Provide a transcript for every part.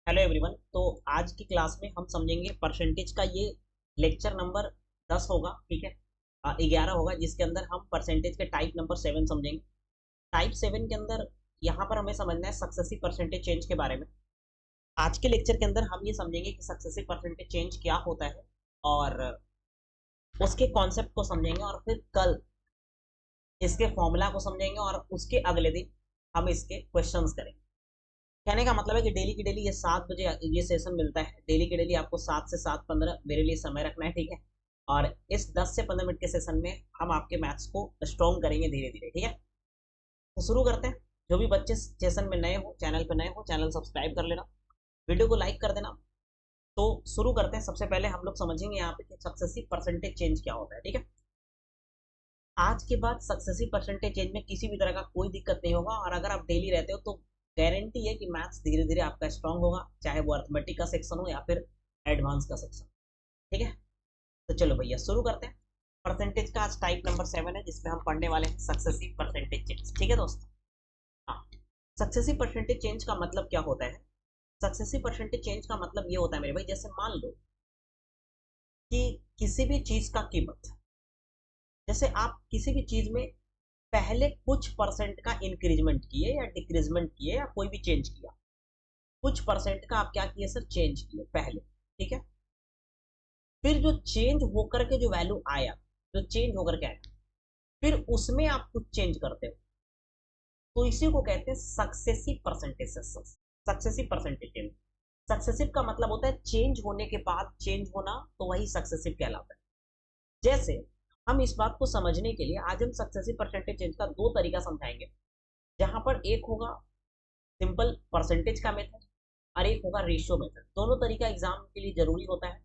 Hello everyone. तो आज की क्लास में हम समझेंगे परसेंटेज का। ये लेक्चर नंबर 10 होगा, ठीक है। 11 होगा, जिसके अंदर हम परसेंटेज के टाइप नंबर 7 समझेंगे। टाइप 7 के अंदर यहाँ पर हमें समझना है सक्सेसिव परसेंटेज चेंज के बारे में। आज के लेक्चर के अंदर हम ये समझेंगे कि सक्सेसिव परसेंटेज चेंज क्या होता है और उसके कॉन्सेप्ट को समझेंगे, और फिर कल इसके फॉर्मूला को समझेंगे और उसके अगले दिन हम इसके क्वेश्चंस करेंगे। कहने का मतलब है कि डेली की डेली ये 7 बजे ये सेशन मिलता है। डेली की डेली आपको 7 से 7:15 मेरे लिए समय रखना है, ठीक है। और इस 10 से 15 मिनट के सेशन में हम आपके मैथ्स को स्ट्रॉन्ग करेंगे धीरे धीरे, ठीक है। तो शुरू करते हैं। जो भी बच्चे सेशन में नए हो, चैनल पे नए हो, चैनल सब्सक्राइब कर लेना, वीडियो को लाइक कर देना। तो शुरू करते हैं। सबसे पहले हम लोग समझेंगे यहाँ पे कि सक्सेसिव परसेंटेज चेंज क्या होता है, ठीक है। आज के बाद सक्सेसिव परसेंटेज चेंज में किसी भी तरह का कोई दिक्कत नहीं होगा, और अगर आप डेली रहते हो तो गारंटी है कि मैथ्स धीरे धीरे आपका स्ट्रांग होगा, चाहे वो अर्थमेटिक का सेक्शन हो या फिर एडवांस का सेक्शन, ठीक है। तो चलो भैया शुरू करते हैं। परसेंटेज का आज टाइप नंबर 7 है, जिसमें हम पढ़ने वाले हैं सक्सेसिव परसेंटेज चेंज, ठीक है दोस्तों। हाँ, सक्सेसिव परसेंटेज चेंज का मतलब क्या होता है? सक्सेसिव परसेंटेज चेंज का मतलब ये होता है मेरे भाई, जैसे मान लो कि किसी भी चीज का कीमत, जैसे आप किसी भी चीज में पहले कुछ परसेंट का इंक्रीजमेंट किए या डिक्रीजमेंट किए या कोई भी चेंज किया, कुछ परसेंट का आप क्या किए सर, चेंज किए पहले, ठीक है। फिर जो चेंज होकर के जो वैल्यू आया, जो चेंज होकर के आया, फिर उसमें आप कुछ चेंज करते हो, तो इसी को कहते हैं successive percentage. Successive percentage change, successive का मतलब होता है चेंज होने के बाद चेंज होना, तो वही सक्सेसिव कहलाता है। जैसे हम इस बात को समझने के लिए आज हम सक्सेसिव परसेंटेज चेंज का दो तरीका समझाएंगे, जहां पर एक होगा सिंपल परसेंटेज का मेथड और एक होगा रेशियो मेथड। दोनों तरीका एग्जाम के लिए जरूरी होता है,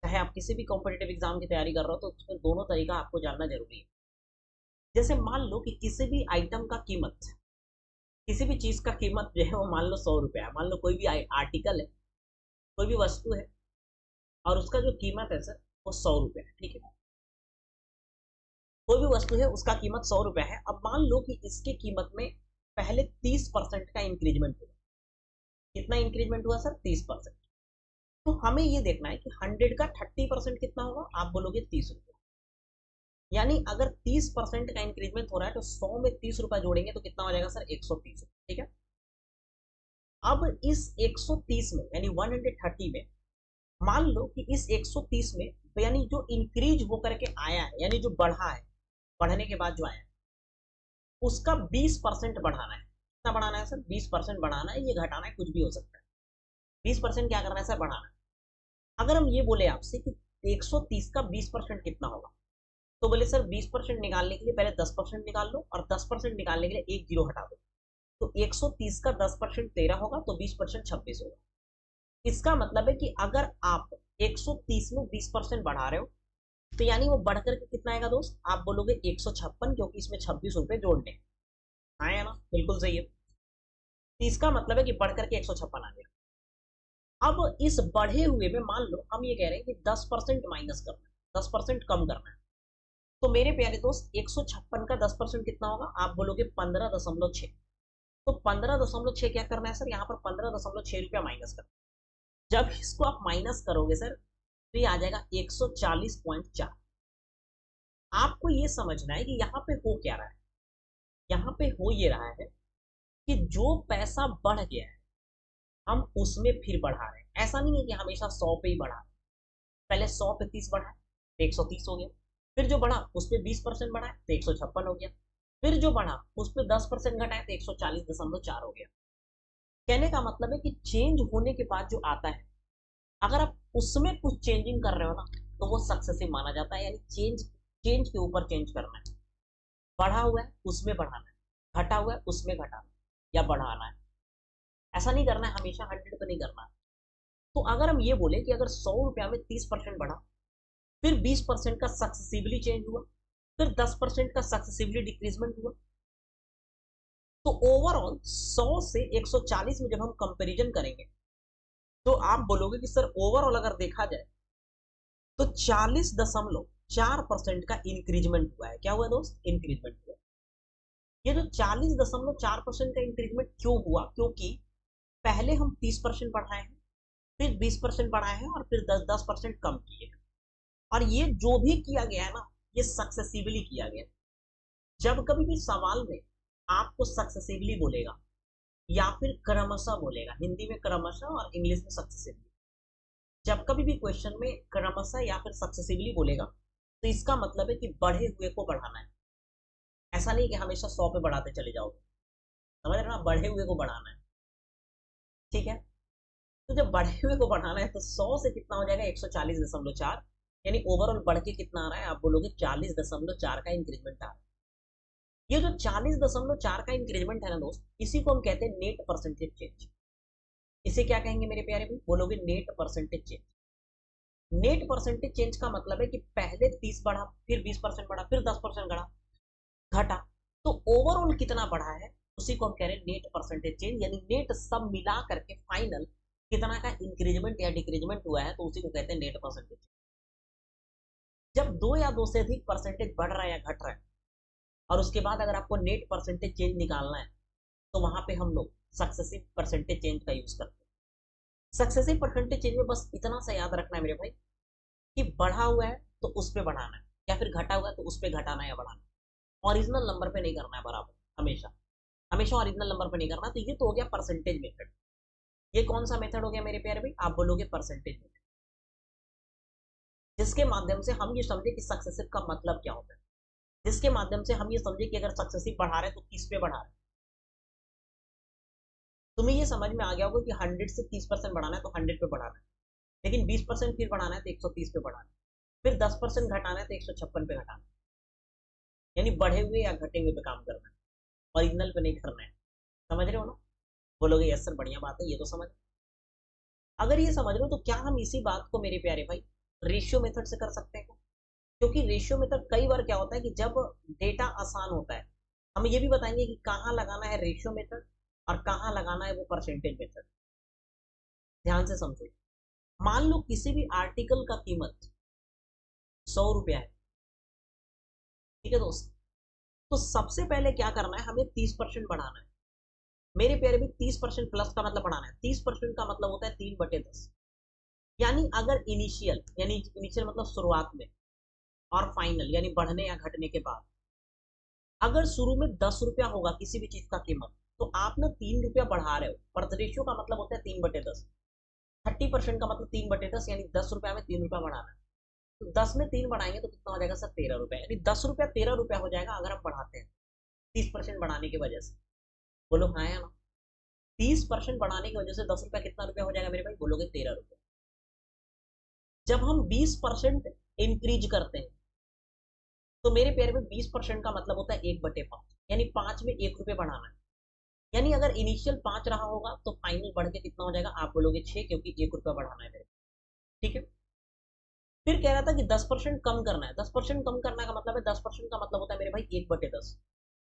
चाहे आप किसी भी कॉम्पिटेटिव एग्जाम की तैयारी कर रहे हो तो उसमें दोनों तरीका आपको जानना जरूरी है। जैसे मान लो कि किसी भी आइटम का कीमत, किसी भी चीज का कीमत जो है वो मान लो 100 रुपया है। मान लो कोई भी आर्टिकल है, कोई भी वस्तु है, और उसका जो कीमत है सर वो 100 रुपया है, ठीक है। कोई भी वस्तु है उसका कीमत 100 रुपया है। अब मान लो कि इसके कीमत में पहले 30% का इंक्रीजमेंट हुआ। कितना इंक्रीजमेंट हुआ सर? 30%। तो हमें ये देखना है कि 100 का 30% कितना होगा। आप बोलोगे 30 रुपया। यानी अगर 30% का इंक्रीजमेंट हो रहा है तो 100 में 30 रुपया जोड़ेंगे तो कितना हो जाएगा सर? 130 रुपया, ठीक है। अब इस 130 में यानी 130 में मान लो कि इस 130 में यानी जो इंक्रीज होकर के आया है, यानी जो बढ़ा है, बढ़ने के बाद जो आया है उसका 20% बढ़ाना है। कितना बढ़ाना है सर? 20% बढ़ाना है। ये घटाना है, कुछ भी हो सकता है। 20% क्या करना है सर? बढ़ाना है। अगर हम ये बोले आपसे कि 130 का 20% कितना होगा, तो बोले सर 20% निकालने के लिए पहले 10% निकाल लो, और 10% निकालने के लिए एक जीरो हटा दो। तो 130 का 10% 13 होगा, तो 20% 26 होगा। इसका मतलब है कि अगर आप 130 में 20% बढ़ा रहे हो तो यानी वो बढ़कर के कितना आएगा दोस्त? आप बोलोगे 156, क्योंकि इसमें 26 रुपए जोड़ने हैं। आया ना? बिल्कुल सही है। तो इसका मतलब है कि बढ़कर के 156 आ गया। अब इस बढ़े हुए में मान लो हम ये कह रहे हैं कि 10% माइनस करना है, 10% कम करना है। तो मेरे प्यारे दोस्त 156 का 10% कितना होगा? आप बोलोगे 15.6। तो 15.6 क्या करना है सर? यहाँ पर 15.6 रुपया माइनस करना है। जब इसको आप माइनस करोगे सर तो ये आ जाएगा 140.4। आपको ये समझना है कि यहाँ पे हो क्या रहा है। यहाँ पे हो ये रहा है कि जो पैसा बढ़ गया है हम उसमें फिर बढ़ा रहे हैं। ऐसा नहीं है कि हमेशा 100 पे ही बढ़ा रहे हैं। पहले 100 पे 30 बढ़ा है तो 130 हो गया। फिर जो बढ़ा उस पर 20% बढ़ा है तो 156 हो गया। फिर जो बढ़ा उस पर 10% घटा है तो 140.4 हो गया। कहने का मतलब है कि चेंज होने के बाद जो आता है, अगर आप उसमें कुछ चेंजिंग कर रहे हो ना, तो वो सक्सेसिव माना जाता है। यानी चेंज, चेंज के ऊपर चेंज करना है। बढ़ा हुआ है उसमें बढ़ाना है, घटा हुआ है उसमें घटाना है या बढ़ाना है। ऐसा नहीं करना है, हमेशा 100 पे नहीं करना है। तो अगर हम ये बोले कि अगर 100 रुपया में 30% बढ़ा, फिर 20% का सक्सेसिवली चेंज हुआ, फिर 10% का सक्सेसिवली डिक्रीजमेंट हुआ, तो ओवरऑल 100 से 140 में जब हम कंपैरिजन करेंगे तो आप बोलोगे कि सर ओवरऑल अगर देखा जाए तो 40.4% का इंक्रीजमेंट हुआ है। क्या हुआ दोस्त? इंक्रीजमेंट हुआ। ये जो 40.4% का इंक्रीजमेंट क्यों हुआ? क्योंकि पहले हम 30% बढ़ाए हैं, फिर 20% बढ़ाए हैं और फिर 10% कम किए हैं। और ये जो भी किया गया है ना, ये सक्सेसिवली किया गया। जब कभी भी सवाल में आपको सक्सेसिवली बोलेगा या फिर क्रमशः बोलेगा, हिंदी में क्रमशः और इंग्लिश में सक्सेसिवली, जब कभी भी क्वेश्चन में क्रमशः या फिर सक्सेसिवली बोलेगा तो इसका मतलब है कि बढ़े हुए को बढ़ाना है। ऐसा नहीं कि हमेशा 100 पे बढ़ाते चले जाओगे, समझ रहे हो ना, बढ़े हुए को बढ़ाना है। ठीक है, तो जब बढ़े हुए को बढ़ाना है तो 100 से कितना हो जाएगा 140.4, यानी ओवरऑल बढ़ के कितना आ रहा है, आप बोलोगे 40.4 का इंक्रीजमेंट आ रहा है। ये जो 40.4 का इंक्रीजमेंट है ना दोस्त, इसी को हम कहते हैं नेट परसेंटेज चेंज। इसे क्या कहेंगे मेरे प्यारे भाई, बोलोगे net percentage change. Net percentage change का मतलब है कि पहले 30 बढ़ा, फिर 20% बढ़ा, फिर 10% घटा, तो ओवरऑल कितना बढ़ा है उसी को हम कह रहे हैं नेट परसेंटेज चेंज। यानी नेट सब मिला करके फाइनल कितना का इंक्रीजमेंट या डिक्रीजमेंट हुआ है, तो उसी को कहते हैं नेट परसेंटेज। जब दो या दो से अधिक परसेंटेज बढ़ रहा है या घट रहा है और उसके बाद अगर आपको नेट परसेंटेज चेंज निकालना है तो वहां पे हम लोग सक्सेसिव परसेंटेज चेंज का यूज करते हैं। सक्सेसिव परसेंटेज चेंज में बस इतना सा याद रखना है मेरे भाई कि बढ़ा हुआ है तो उस पर बढ़ाना है, या फिर घटा हुआ है तो उस पर घटाना या बढ़ाना, ओरिजिनल नंबर पे नहीं करना है बराबर, हमेशा हमेशा ओरिजिनल नंबर पे नहीं करना। तो ये तो हो गया परसेंटेज मेथड। ये कौन सा मेथड हो गया मेरे प्यारे भाई, आप बोलोगे परसेंटेज मेथड, जिसके माध्यम से हम ये समझे कि सक्सेसिव का मतलब क्या होता है, जिसके माध्यम से हम ये समझे कि अगर सक्सेसिव बढ़ा रहे तो किस पे बढ़ा रहे। तुम्हें ये समझ में आ गया होगा कि 100 से 30% बढ़ाना है तो 100 पे बढ़ाना है, लेकिन 20% फिर बढ़ाना है तो 130 पे बढ़ाना है, फिर 10% घटाना है तो 156 पे घटाना है। यानी बढ़े हुए या घटे हुए पे काम करना है, ओरिजिनल पे नहीं करना है। समझ रहे हो ना, बोलोगे यस सर बढ़िया बात है, ये तो समझ। अगर ये समझ रहे हो तो क्या हम इसी बात को मेरे प्यारे भाई रेशियो मेथड से कर सकते हैं? क्योंकि रेशियो मेथड कई बार क्या होता है कि जब डेटा आसान होता है, हम ये भी बताएंगे कि कहाँ लगाना है रेशियो मेथड और कहाँ लगाना है वो परसेंटेज मेथड। ध्यान से समझो, मान लो किसी भी आर्टिकल का कीमत 100 रुपया है, ठीक है दोस्त, तो सबसे पहले क्या करना है, हमें 30% बढ़ाना है मेरे प्यारे भी। 30% प्लस का मतलब बढ़ाना है, 30% का मतलब होता है 3/10। यानी अगर इनिशियल, यानी इनिशियल मतलब शुरुआत में, और फाइनल यानी बढ़ने या घटने के बाद, अगर शुरू में 10 रुपया होगा किसी भी चीज का कीमत, तो आप ना 3 रुपया बढ़ा रहे हो, पर रेशियो का मतलब होता है 3/10। 30% का मतलब 3/10, यानी 10 रुपया में 3 रुपया बढ़ाना है। तो 10 में 3 बढ़ाएंगे तो कितना हो जाएगा सर, 13 रुपया, यानी 10 रुपया 13 रुपया हो जाएगा अगर हम बढ़ाते हैं 30% बढ़ाने की वजह से। बोलो हाँ या ना, 30% बढ़ाने की वजह से 10 रुपया कितना रुपया हो जाएगा मेरे भाई, बोलोगे 13 रुपया। जब हम 20% इंक्रीज करते हैं तो मेरे पेयर में 20% का मतलब होता है 1/5, यानी 5 में 1 रुपये बढ़ाना है। यानी अगर इनिशियल 5 रहा होगा तो फाइनल बढ़ के कितना हो जाएगा, आप बोलोगे 6, क्योंकि 1 रुपया बढ़ाना है मेरे। ठीक है, फिर कह रहा था कि 10% कम करना है। 10% कम करने का मतलब है, 10% का मतलब होता है मेरे भाई 1/10।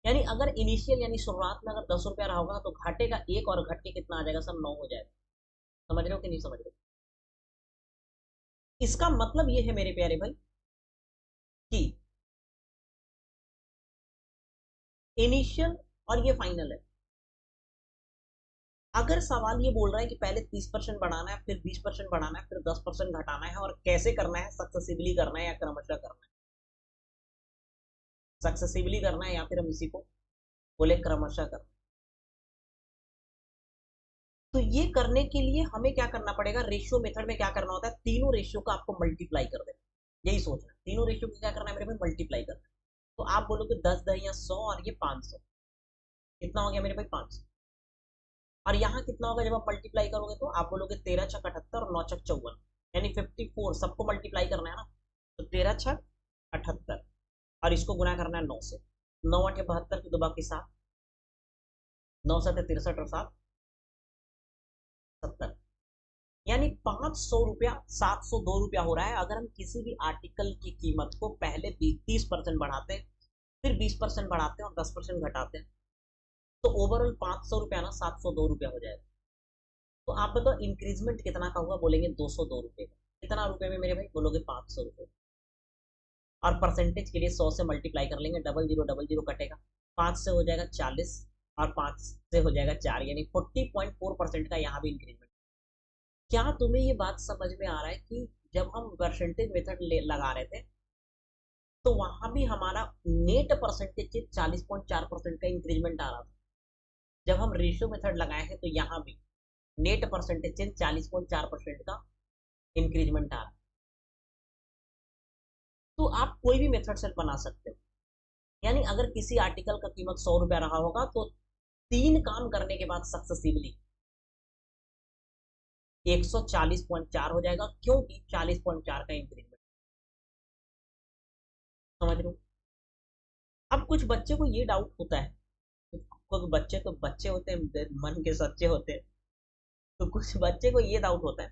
यानी अगर इनिशियल यानी शुरुआत में अगर 10 रुपया रहा होगा तो घटेगा 1 और घट के कितना आ जाएगा सर, 9 हो जाएगा। समझ रहे हो कि नहीं समझ रहे? इसका मतलब ये है मेरे प्यारे भाई कि इनिशियल और ये फाइनल है। अगर सवाल ये बोल रहा है कि पहले 30% बढ़ाना है, फिर 20% बढ़ाना है, फिर 10% घटाना है, और कैसे करना है, सक्सेसिवली करना है या क्रमशः करना है, सक्सेसिवली करना है या फिर हम इसी को बोले क्रमशः करना है, तो ये करने के लिए हमें क्या करना पड़ेगा, रेशियो मेथड में क्या करना होता है, तीनों रेशियो का आपको मल्टीप्लाई कर देना। यही सोचना, तीनों रेशियो को क्या करना है मेरे भाई, मल्टीप्लाई करना है। तो आप बोलोगे 10 दहिया 100 और ये 500, कितना हो गया मेरे भाई 500। और यहाँ कितना होगा जब आप मल्टीप्लाई करोगे, तो आप बोलोगे 13×6 = 78 और 9×6 = 54, यानी 54 सबको मल्टीप्लाई करना है ना, तो 13×6 = 78 और इसको गुना करना है 9 से। 9×8 = 72 की 2 बाकी 7, 9×7 = 63 और 7 70, यानी 500 रुपया 702 रुपया हो रहा है अगर हम किसी भी आर्टिकल की कीमत को पहले 30% बढ़ाते हैं, फिर 20% बढ़ाते हैं और 10% घटाते हैं, तो ओवरऑल 500 रुपया ना 702 रुपया हो जाएगा। तो आप बताओ इंक्रीजमेंट कितना का हुआ, बोलेंगे 202 रुपये का। कितना रुपए में मेरे भाई, बोलोगे 500 रुपये। और परसेंटेज के लिए 100 से मल्टीप्लाई कर लेंगे, 0000 कटेगा, 5 से हो जाएगा 40 और 5 से हो जाएगा 4, यानी 40.4% का यहाँ भी इंक्रीजमेंट। क्या तुम्हें ये बात समझ में आ रहा है कि जब हम परसेंटेज मेथड लगा रहे थे तो वहां भी हमारा नेट परसेंटेज 40.4% का इंक्रीजमेंट आ रहा था। जब हम रेशियो मेथड लगाए हैं तो यहाँ भी नेट परसेंटेज चेंज 40.4% का इंक्रीजमेंट आ रहा है। तो आप कोई भी मेथड से बना सकते हो। यानी अगर किसी आर्टिकल का कीमत 100 रुपया रहा होगा तो 3 काम करने के बाद सक्सेसिवली 140.4 हो जाएगा, क्योंकि 40.4 का इंक्रीजमेंट। समझ रहे हो? अब कुछ बच्चे को ये डाउट होता है, कुछ बच्चे तो बच्चे होते हैं, मन के सच्चे होते हैं। तो कुछ बच्चे को ये डाउट होता है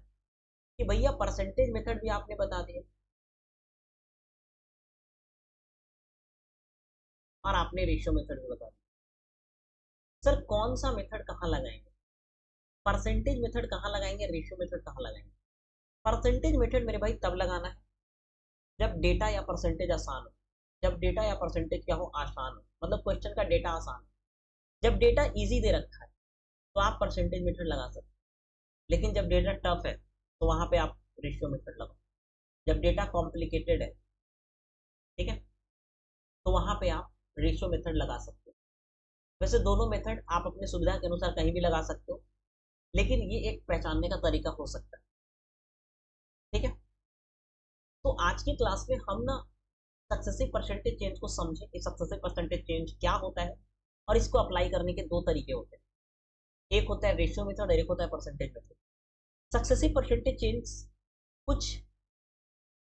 कि भैया परसेंटेज मेथड भी आपने बता दिया और आपने रेशियो मेथड भी बता दिया, सर कौन सा मेथड कहाँ लगाएंगे? परसेंटेज मेथड कहाँ लगाएंगे, रेशियो मेथड कहाँ लगाएंगे? परसेंटेज मेथड मेरे भाई तब लगाना है जब डेटा या परसेंटेज आसान हो। जब डेटा या परसेंटेज क्या हो, आसान हो, मतलब क्वेश्चन का डेटा आसान है। जब डेटा इजी दे रखा है तो आप परसेंटेज मेथड लगा सकते हैं, लेकिन जब डेटा टफ है तो वहां पे आप रेशियो मेथड लगाओ। जब डेटा कॉम्प्लिकेटेड है, ठीक है, तो वहां पे आप रेशियो मेथड लगा सकते हो। वैसे दोनों मेथड आप अपने सुविधा के अनुसार कहीं भी लगा सकते हो, लेकिन ये एक पहचानने का तरीका हो सकता है। ठीक है, तो आज की क्लास में हम ना सक्सेसिव परसेंटेज चेंज को समझे कि सक्सेसिव परसेंटेज चेंज क्या होता है और इसको अप्लाई करने के दो तरीके होते हैं। एक होता है रेशियो मेथड और एक होता है percentage method. Successive percentage change कुछ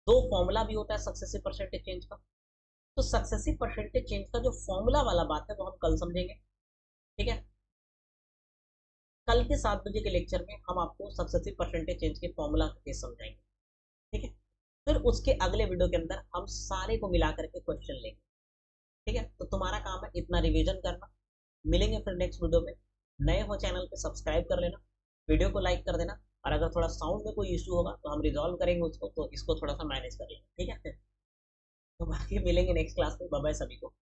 दो फॉर्मूला भी होता है सक्सेसिव परसेंटेज चेंज का। तो सक्सेसिव परसेंटेज चेंज का जो फॉर्मूला वाला बात है वो हम कल समझेंगे। ठीक है, कल के 7 बजे के लेक्चर में हम आपको सक्सेसिव परसेंटेज चेंज के फॉर्मूला के समझाएंगे। ठीक है, फिर उसके अगले वीडियो के अंदर हम सारे को मिला करके क्वेश्चन लेंगे। ठीक है, तो तुम्हारा काम है इतना रिवीजन करना। मिलेंगे फिर नेक्स्ट वीडियो में। नए हो चैनल पे सब्सक्राइब कर लेना, वीडियो को लाइक कर देना, और अगर थोड़ा साउंड में कोई इशू होगा तो हम रिजॉल्व करेंगे उसको, तो इसको थोड़ा सा मैनेज कर लेना। ठीक है, तो बाकी मिलेंगे नेक्स्ट क्लास में। बाय बाय सभी को।